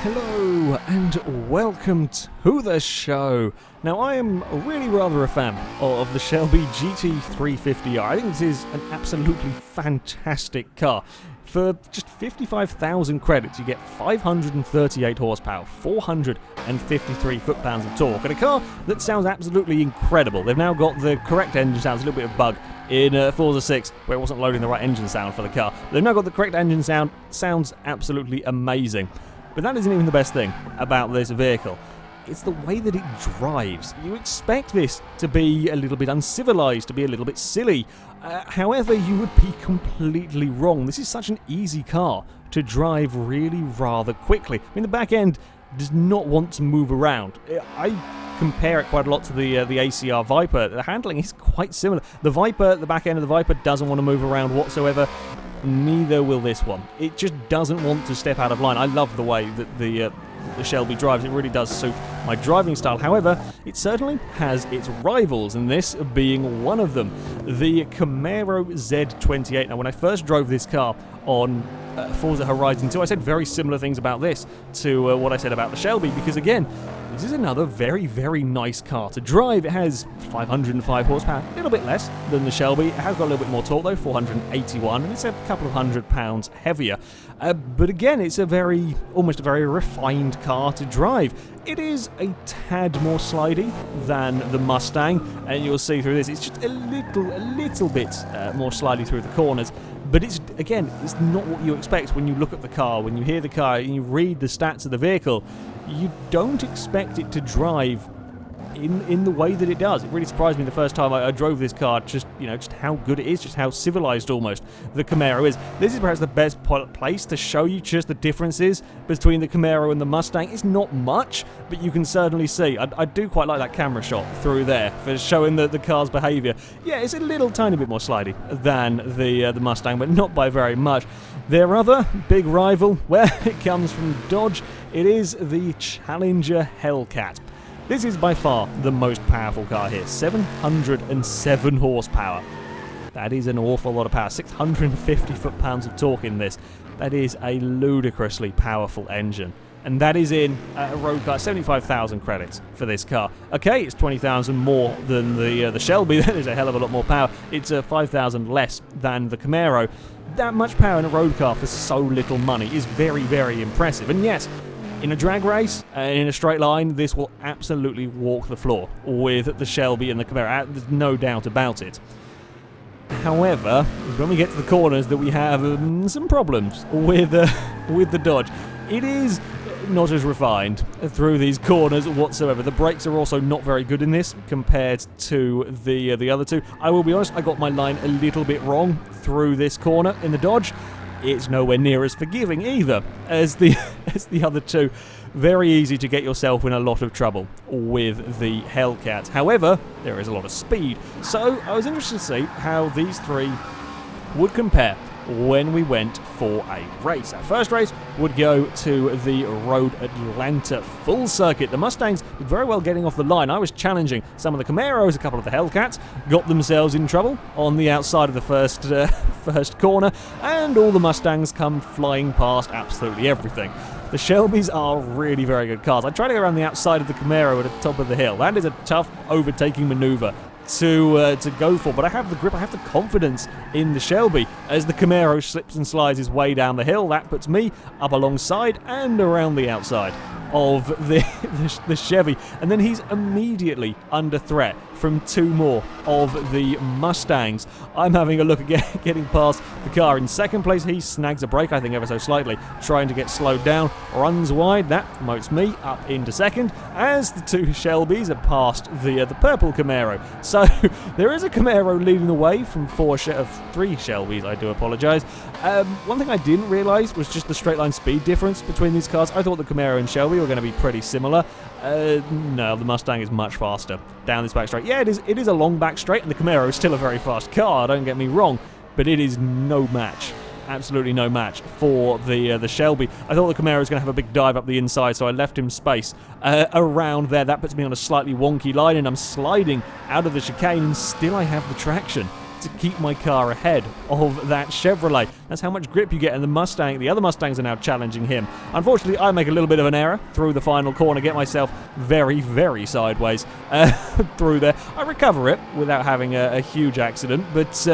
Hello and welcome to the show. Now I am really rather a fan of the SHelby Gt350R. I think this is an absolutely fantastic car. For just 55,000 credits you get 538 horsepower, 453 foot-pounds of torque, and a car that sounds absolutely incredible. They've now got the correct engine sounds, a little bit of bug in Forza 6 where it wasn't loading the right engine sound for the car. They've now got the correct engine sound, sounds absolutely amazing. But that isn't even the best thing about this vehicle. It's the way that it drives. You expect this to be a little bit uncivilized, to be a little bit silly. However, you would be completely wrong. This is such an easy car to drive really rather quickly. I mean, the back end does not want to move around. I compare it quite a lot to the ACR Viper. The handling is quite similar. The Viper, the back end of the Viper doesn't want to move around whatsoever. Neither will this one. It just doesn't want to step out of line. I love the way that the SHelby drives. It really does suit my driving style. However, it certainly has its rivals, and this being one of them, the Camaro Z28. Now, when I first drove this car on Forza Horizon 2, I said very similar things about this to what I said about the SHelby, because again, this is another very, very nice car to drive. It has 505 horsepower, a little bit less than the SHelby. It has got a little bit more torque though, 481, and it's a couple of £100 heavier. But again, it's almost a very refined car to drive. It is a tad more slidey than the Mustang, and you'll see through this, it's just a little bit more slidey through the corners. But it's not what you expect when you look at the car, when you hear the car, and you read the stats of the vehicle. You don't expect it to drive in the way that it does. It really surprised me the first time I drove this car, just how good it is, just how civilized almost the Camaro is. This is perhaps the best place to show you just the differences between the Camaro and the Mustang. It's not much, but you can certainly see. I do quite like that camera shot through there for showing the car's behaviour. Yeah, it's a little tiny bit more slidey than the Mustang, but not by very much. Their other big rival, where it comes from Dodge, it is the Challenger Hellcat. This is by far the most powerful car here, 707 horsepower. That is an awful lot of power, 650 foot-pounds of torque in this. That is a ludicrously powerful engine. And that is in a road car, 75,000 credits for this car. Okay, it's 20,000 more than the SHelby, that is a hell of a lot more power. It's 5,000 less than the Camaro. That much power in a road car for so little money is very, very impressive. And yes, in a drag race, in a straight line, this will absolutely walk the floor with the SHelby and the Camaro. There's no doubt about it. However, when we get to the corners that we have some problems with the Dodge. It is not as refined through these corners whatsoever. The brakes are also not very good in this compared to the other two. I will be honest, I got my line a little bit wrong through this corner in the Dodge. It's nowhere near as forgiving either as the other two. Very easy to get yourself in a lot of trouble with the Hellcat. However, there is a lot of speed. So I was interested to see how these three would compare when we went for a race. Our first race would go to the Road Atlanta full circuit. The Mustangs did very well getting off the line. I was challenging some of the Camaros, a couple of the Hellcats, got themselves in trouble on the outside of the first corner, and all the Mustangs come flying past absolutely everything. The SHelbys are really very good cars. I tried to go around the outside of the Camaro at the top of the hill. That is a tough overtaking maneuver to go for, but I have the grip, I have the confidence in the SHelby. As the Camaro slips and slides his way down the hill, that puts me up alongside and around the outside of the Chevy, and then he's immediately under threat from two more of the Mustangs. I'm having a look at getting past the car in second place. He snags a brake, I think ever so slightly, trying to get slowed down, runs wide. That promotes me up into second as the two SHelbys have passed the purple Camaro. So there is a Camaro leading the way from three SHelbys, I do apologise. One thing I didn't realise was just the straight line speed difference between these cars. I thought the Camaro and SHelby were going to be pretty similar. No, the Mustang is much faster down this back straight. Yeah, it is a long back straight, and the Camaro is still a very fast car, don't get me wrong, but it is no match, absolutely no match for the SHelby. I thought the Camaro was going to have a big dive up the inside, so I left him space around there. That puts me on a slightly wonky line, and I'm sliding out of the chicane, and still I have the traction to keep my car ahead of that Chevrolet. That's how much grip you get in the Mustang. The other Mustangs are now challenging him. Unfortunately, I make a little bit of an error through the final corner, get myself very, very sideways through there. I recover it without having a huge accident, but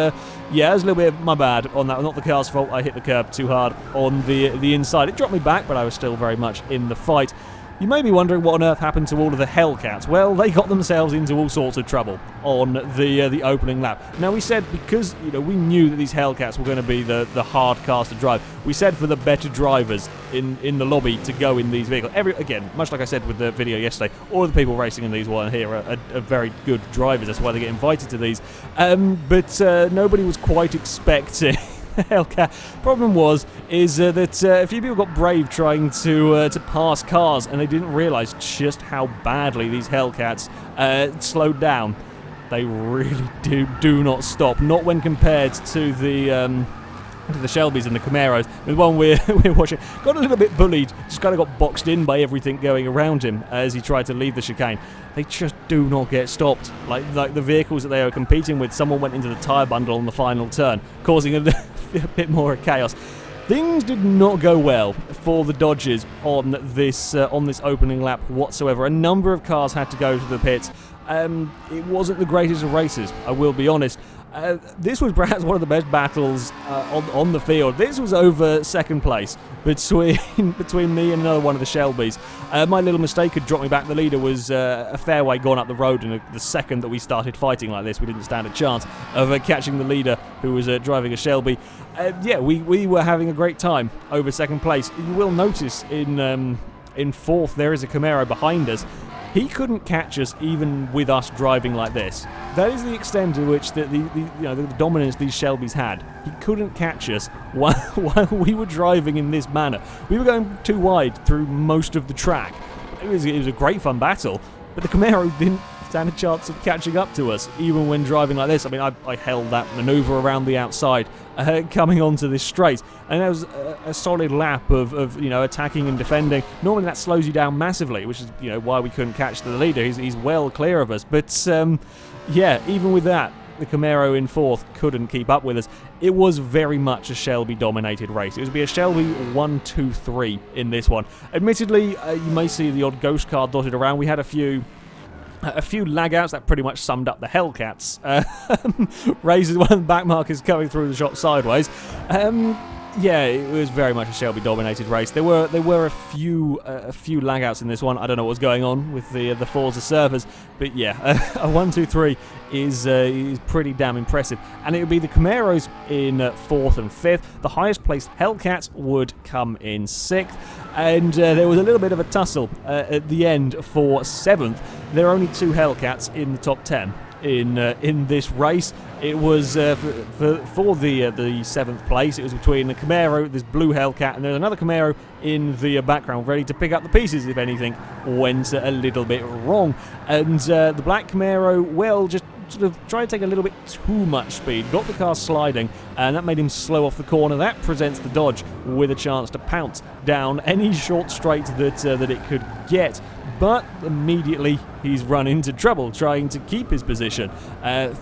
yeah, it was a little bit of my bad on that. Not the car's fault. I hit the curb too hard on the inside. It dropped me back, but I was still very much in the fight. You may be wondering what on earth happened to all of the Hellcats. Well, they got themselves into all sorts of trouble on the opening lap. Now, we said because we knew that these Hellcats were going to be the hard cars to drive, we said for the better drivers in the lobby to go in these vehicles. Again, much like I said with the video yesterday, all the people racing in these one here are very good drivers. That's why they get invited to these. But nobody was quite expecting Hellcat. Problem is that a few people got brave trying to pass cars, and they didn't realise just how badly these Hellcats slowed down. They really do not stop. Not when compared to the Shelbys and the Camaros. The one we're watching got a little bit bullied, just kind of got boxed in by everything going around him as he tried to leave the chicane. They just do not get stopped. Like the vehicles that they are competing with, someone went into the tyre bundle on the final turn, causing a bit more chaos. Things did not go well for the Dodgers on this opening lap whatsoever. A number of cars had to go to the pits. It wasn't the greatest of races, I will be honest. This was perhaps one of the best battles on the field. This was over second place between me and another one of the Shelbys. My little mistake had dropped me back. The leader was a fair way gone up the road, and the second that we started fighting like this, we didn't stand a chance of catching the leader who was driving a Shelby. Yeah, we were having a great time over second place. You will notice in fourth there is a Camaro behind us. He couldn't catch us even with us driving like this. That is the extent to which the dominance these Shelbys had. He couldn't catch us while we were driving in this manner. We were going too wide through most of the track. It was a great fun battle, but the Camaro didn't stand a chance of catching up to us, even when driving like this. I mean, I held that manoeuvre around the outside, coming onto this straight, and there was a solid lap of attacking and defending. Normally that slows you down massively, which is why we couldn't catch the leader. He's well clear of us, but yeah, even with that, the Camaro in fourth couldn't keep up with us. It was very much a Shelby-dominated race. It was be a Shelby 1, 2, 3 in this one. Admittedly, you may see the odd ghost car dotted around. We had a few lag-outs that pretty much summed up the Hellcats. Raises one of the back markers coming through the shot sideways. Yeah, it was very much a Shelby-dominated race. There were a few lag-outs in this one. I don't know what was going on with the Forza servers, but yeah, a 1, 2, 3 is pretty damn impressive. And it would be the Camaros in fourth and fifth. The highest placed Hellcats would come in sixth, and there was a little bit of a tussle at the end for seventh. There are only 2 Hellcats in the top 10 in this race. It was for the seventh place. It was between the Camaro, this blue Hellcat, and there's another Camaro in the background, ready to pick up the pieces if anything went a little bit wrong. And the black Camaro, well, just sort of tried to take a little bit too much speed, got the car sliding, and that made him slow off the corner. That presents the Dodge with a chance to pounce down any short straight that it could get. But immediately he's run into trouble trying to keep his position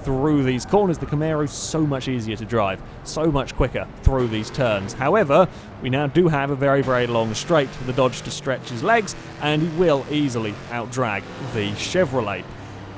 through these corners. The Camaro's so much easier to drive, so much quicker through these turns. However, we now do have a very, very long straight for the Dodge to stretch his legs, and he will easily outdrag the Chevrolet.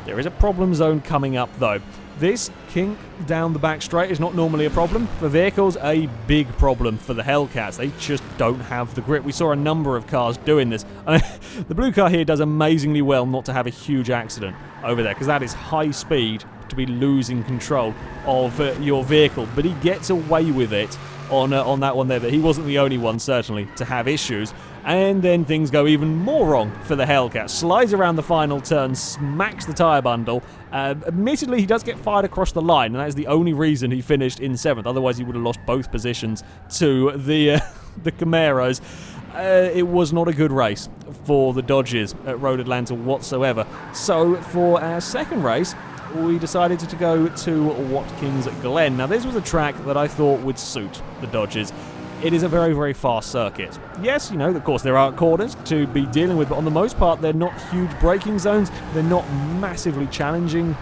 There is a problem zone coming up though. This kink down the back straight is not normally a problem for vehicles, a big problem for the Hellcats. They just don't have the grip. We saw a number of cars doing this. The blue car here does amazingly well not to have a huge accident over there, because that is high speed to be losing control of your vehicle. But he gets away with it on that one there. But he wasn't the only one, certainly, to have issues. And then things go even more wrong for the Hellcat. Slides around the final turn, smacks the tyre bundle. Admittedly, he does get fired across the line, and that is the only reason he finished in seventh. Otherwise, he would have lost both positions to the Camaros. It was not a good race for the Dodgers at Road Atlanta whatsoever. So for our second race, we decided to go to Watkins Glen. Now, this was a track that I thought would suit the Dodgers. It is a very, very fast circuit. Yes, of course, there are corners to be dealing with, but on the most part, they're not huge braking zones. They're not massively challenging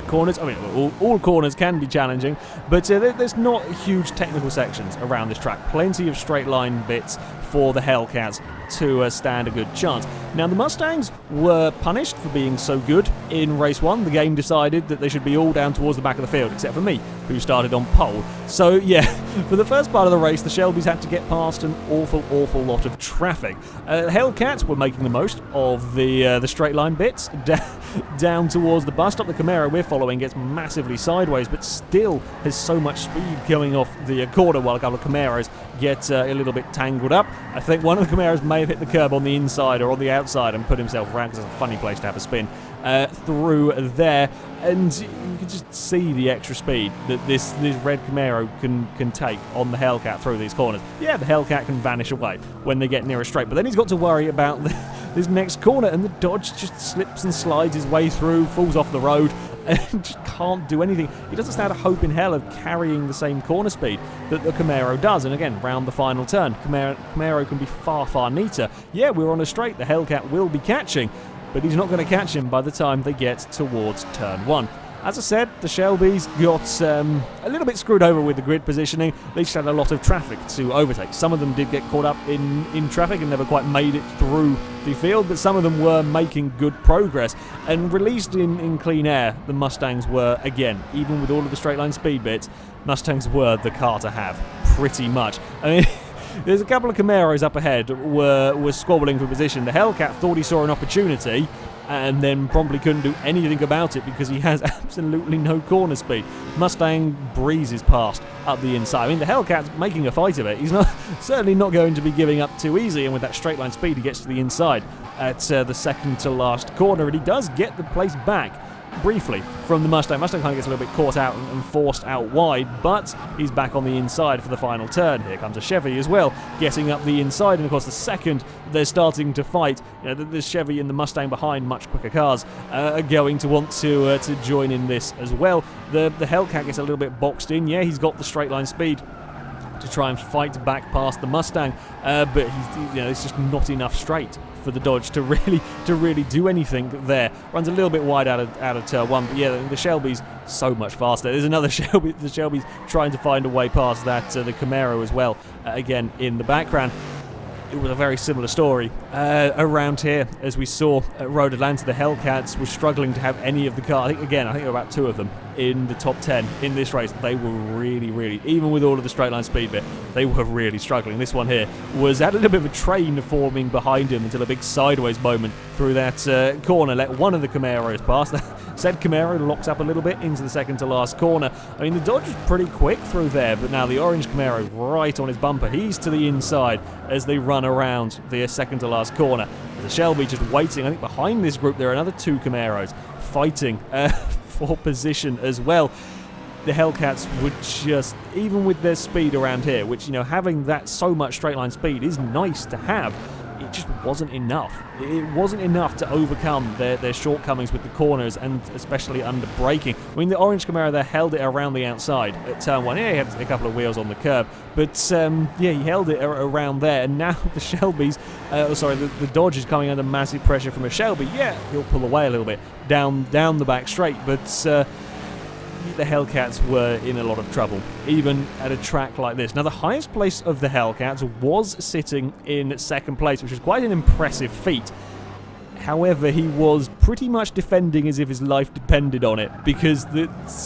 corners. I mean, all corners can be challenging, but there's not huge technical sections around this track. Plenty of straight line bits for the Hellcats to stand a good chance. Now, the Mustangs were punished for being so good in race 1. The game decided that they should be all down towards the back of the field, except for me, who started on pole. So, yeah, for the first part of the race, the Shelbys had to get past an awful lot of traffic. Hellcats were making the most of the straight line bits down towards the bus stop. The Camaro we're following gets massively sideways, but still has so much speed going off the corner, while a couple of Camaros get a little bit tangled up. I think one of the Camaros may have hit the curb on the inside or on the outside and put himself around, because it's a funny place to have a spin through there, and you can just see the extra speed that this red Camaro can take on the Hellcat through these corners. Yeah, the Hellcat can vanish away when they get near a straight, but then he's got to worry about this next corner, and the Dodge just slips and slides his way through, falls off the road, and just can't do anything. He doesn't stand a hope in hell of carrying the same corner speed that the Camaro does. And again, round the final turn, Camaro can be far neater. Yeah, we're on a straight, the Hellcat will be catching, but he's not going to catch him by the time they get towards turn 1. As I said, the Shelbys got a little bit screwed over with the grid positioning. They just had a lot of traffic to overtake. Some of them did get caught up in traffic and never quite made it through the field, but some of them were making good progress. And released in clean air, the Mustangs were, again, even with all of the straight line speed bits, Mustangs were the car to have, pretty much. I mean, there's a couple of Camaros up ahead were squabbling for position. The Hellcat thought he saw an opportunity, and then promptly couldn't do anything about it because he has absolutely no corner speed. Mustang breezes past up the inside. I mean, the Hellcat's making a fight of it. He's certainly not going to be giving up too easy, and with that straight line speed, he gets to the inside at the second to last corner, and he does get the place back briefly from the Mustang. Mustang kind of gets a little bit caught out and forced out wide, but he's back on the inside for the final turn. Here comes a Chevy as well, getting up the inside, and of course the second they're starting to fight, the Chevy and the Mustang behind, much quicker cars, are going to want to join in this as well. The Hellcat gets a little bit boxed in. Yeah, he's got the straight line speed to try and fight back past the Mustang, but it's just not enough straight for the Dodge to really do anything there. Runs a little bit wide out of turn 1, but yeah, the Shelby's so much faster. There's another Shelby. The Shelby's trying to find a way past that, the Camaro as well, again in the background. It was a very similar story around here, as we saw at Road Atlanta. The Hellcats were struggling to have any of the cars. I think there were about 2 of them in the top 10 in this race. They were really, even with all of the straight line speed bit, they were really struggling. This one here had a little bit of a train forming behind him until a big sideways moment through that corner let one of the Camaros pass. Said Camaro locks up a little bit into the second to last corner. I mean, the Dodge is pretty quick through there, but now the orange Camaro right on his bumper. He's to the inside as they run around the second to last corner. The Shelby just waiting. I think behind this group there are another 2 Camaros fighting for position as well. The Hellcats would just, even with their speed around here, which, having that so much straight line speed is nice to have, it just wasn't enough. It wasn't enough to overcome their shortcomings with the corners, and especially under braking. I mean, the orange Camaro there held it around the outside at turn 1. Yeah, he had a couple of wheels on the curb, but he held it around there, and now the Shelby's, the Dodge is coming under massive pressure from a Shelby. Yeah, he'll pull away a little bit down the back straight, but the Hellcats were in a lot of trouble, even at a track like this. Now, the highest place of the Hellcats was sitting in second place, which was quite an impressive feat. However, he was pretty much defending as if his life depended on it, because,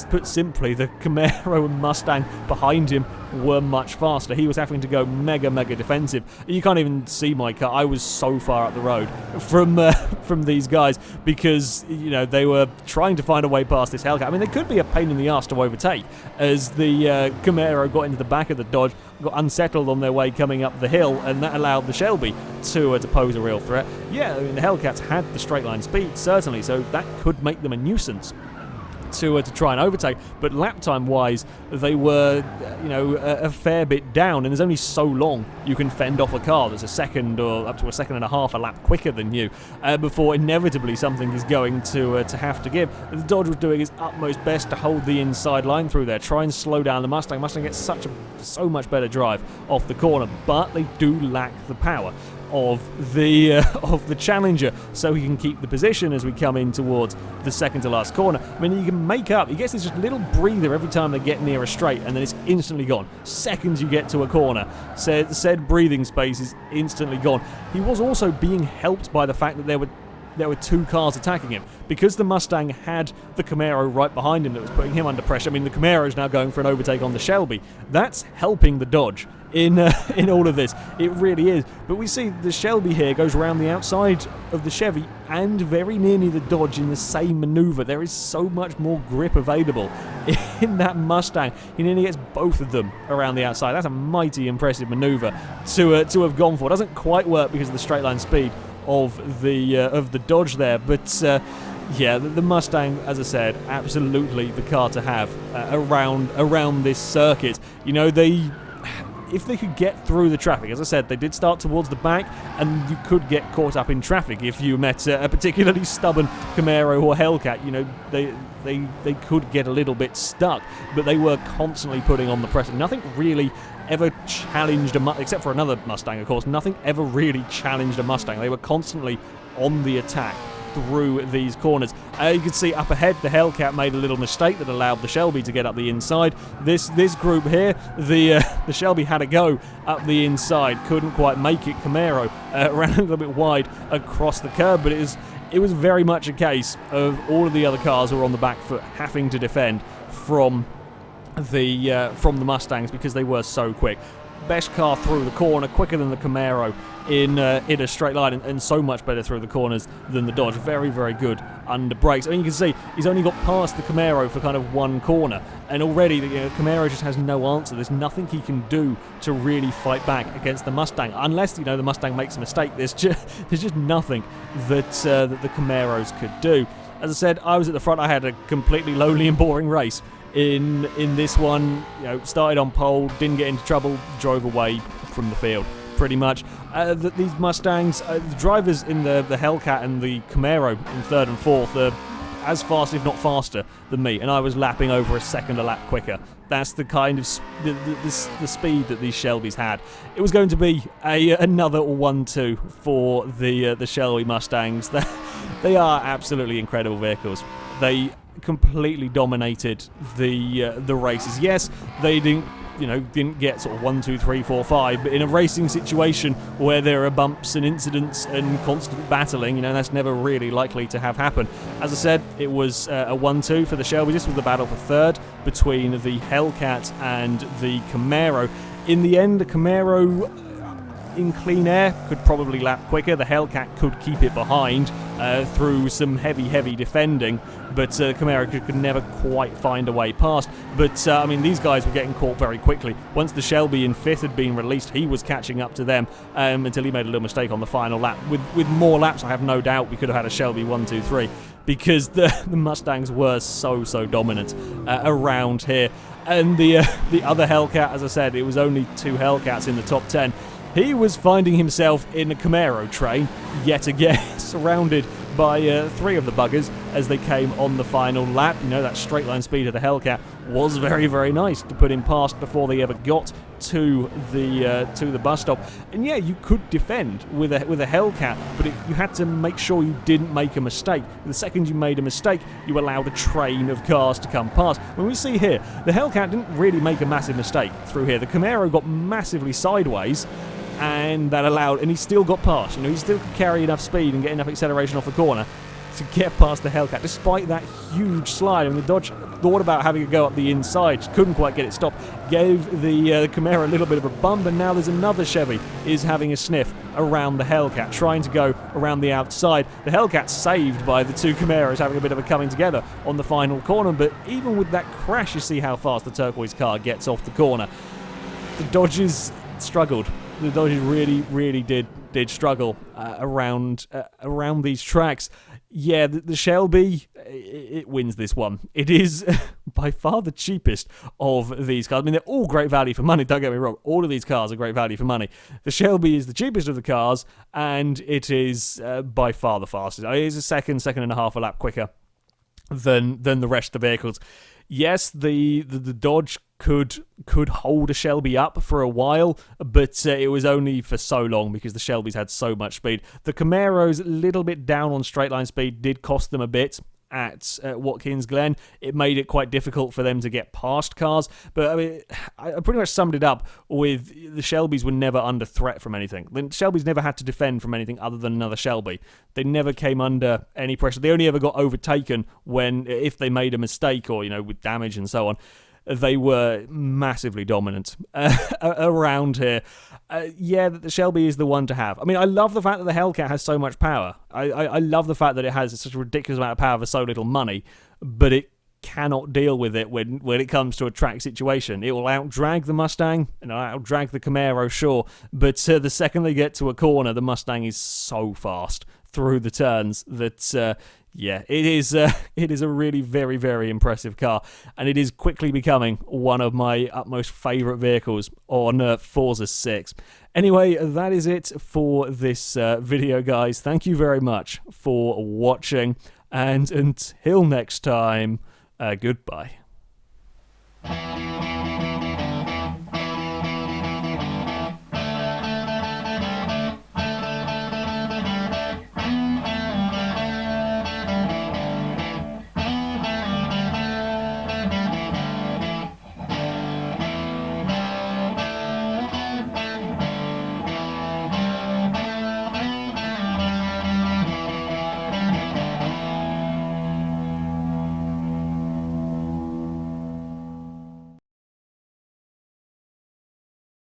put simply, the Camaro and Mustang behind him were much faster. He was having to go mega defensive. You can't even see my car. I was so far up the road from these guys, because they were trying to find a way past this Hellcat. I mean, they could be a pain in the ass to overtake, as the Camaro got into the back of the Dodge, got unsettled on their way coming up the hill, and that allowed the Shelby to pose a real threat. Yeah, I mean, the Hellcats had the straight line speed, certainly, so that could make them a nuisance to try and overtake, but lap time wise they were a fair bit down, and there's only so long you can fend off a car that's a second or up to a second and a half a lap quicker than you before inevitably something is going to have to give. The Dodge was doing his utmost best to hold the inside line through there, try and slow down the Mustang. Mustang gets so much better drive off the corner, but they do lack the power of the Challenger, so he can keep the position as we come in towards the second to last corner. I mean, you can make up. He gets this just little breather every time they get near a straight, and then it's instantly gone. Seconds you get to a corner, said breathing space is instantly gone. He was also being helped by the fact that there were two cars attacking him. Because the Mustang had the Camaro right behind him that was putting him under pressure. I mean, the Camaro's now going for an overtake on the Shelby. That's helping the Dodge in all of this. It really is. But we see the Shelby here goes around the outside of the Chevy and very nearly the Dodge in the same maneuver. There is so much more grip available in that Mustang. He nearly gets both of them around the outside. That's a mighty impressive maneuver to have gone for. It doesn't quite work because of the straight line speed of the Dodge there, but yeah, the Mustang, as I said, absolutely the car to have around this circuit. You know, if they could get through the traffic, as I said, they did start towards the back, and you could get caught up in traffic if you met a particularly stubborn Camaro or Hellcat. You know, they could get a little bit stuck, but they were constantly putting on the pressure. Nothing really ever challenged except for another Mustang, of course. Nothing ever really challenged a Mustang. They were constantly on the attack through these corners. You can see up ahead the Hellcat made a little mistake that allowed the Shelby to get up the inside. This group here, the Shelby had a go up the inside, couldn't quite make it. Camaro ran a little bit wide across the curb, but it was very much a case of all of the other cars who were on the back foot having to defend from the Mustangs because they were so quick. Best car through the corner, quicker than the Camaro in a straight line, and so much better through the corners than the Dodge. Very, very good under brakes. I mean, you can see he's only got past the Camaro for kind of one corner, and already the Camaro just has no answer. There's nothing he can do to really fight back against the Mustang, unless the Mustang makes a mistake. There's just nothing that the Camaros could do. As I said, I was at the front. I had a completely lonely and boring race in this one. Started on pole, didn't get into trouble, drove away from the field pretty much. These Mustangs, the drivers in the Hellcat and the Camaro in third and fourth are as fast, if not faster, than me, and I was lapping over a second a lap quicker. That's the kind of the speed that these Shelbys had. It was going to be another 1-2 for the Shelby Mustangs. They are absolutely incredible vehicles. They completely dominated the races. Yes, they didn't get sort of 1, 2, 3, 4, 5, but in a racing situation where there are bumps and incidents and constant battling, that's never really likely to have happen. As I said, it was a 1-2 for the Shelby. This was the battle for third between the Hellcat and the Camaro. In the end, the Camaro in clean air could probably lap quicker. The Hellcat could keep it behind through some heavy defending, but Camaro could never quite find a way past. But these guys were getting caught very quickly. Once the Shelby in fifth had been released, he was catching up to them until he made a little mistake on the final lap. With more laps, I have no doubt we could have had a Shelby 1, 2, 3, because the Mustangs were so dominant around here. And the other Hellcat, as I said, it was only two Hellcats in the top 10. He was finding himself in a Camaro train yet again, surrounded by three of the buggers as they came on the final lap. That straight line speed of the Hellcat was very, very nice to put him past before they ever got to the bus stop. And yeah, you could defend with a Hellcat, but you had to make sure you didn't make a mistake. The second you made a mistake, you allowed a train of cars to come past. When we see here, the Hellcat didn't really make a massive mistake through here. The Camaro got massively sideways, and that allowed, and he still got past. He still could carry enough speed and get enough acceleration off the corner to get past the Hellcat, despite that huge slide. The Dodge thought about having a go up the inside, couldn't quite get it stopped, gave the Camaro a little bit of a bump, and now there's another Chevy is having a sniff around the Hellcat, trying to go around the outside. The Hellcat's saved by the two Camaros having a bit of a coming together on the final corner, but even with that crash, you see how fast the turquoise car gets off the corner. The Dodges struggled. The Dodges really did struggle around these tracks. Yeah, the Shelby, it wins this one. It is by far the cheapest of these cars. They're all great value for money, don't get me wrong. All of these cars are great value for money. The Shelby is the cheapest of the cars, and it is by far the fastest. It is a second and a half a lap quicker than the rest of the vehicles. Yes, the Dodge could hold a Shelby up for a while, but it was only for so long because the Shelbys had so much speed. The Camaros, a little bit down on straight line speed, did cost them a bit at Watkins Glen. It made it quite difficult for them to get past cars, but I mean, I pretty much summed it up with the Shelbys were never under threat from anything. The Shelbys never had to defend from anything other than another Shelby. They never came under any pressure. They only ever got overtaken if they made a mistake or, with damage and so on. They were massively dominant around here. The Shelby is the one to have. I mean, I love the fact that the Hellcat has so much power. I love the fact that it has such a ridiculous amount of power for so little money, but it cannot deal with it when it comes to a track situation. It will outdrag the Mustang and outdrag the Camaro, sure, but the second they get to a corner, the Mustang is so fast through the turns that... it is a really very, very impressive car, and it is quickly becoming one of my utmost favourite vehicles on Forza 6. Anyway, that is it for this video, guys. Thank you very much for watching, and until next time, goodbye.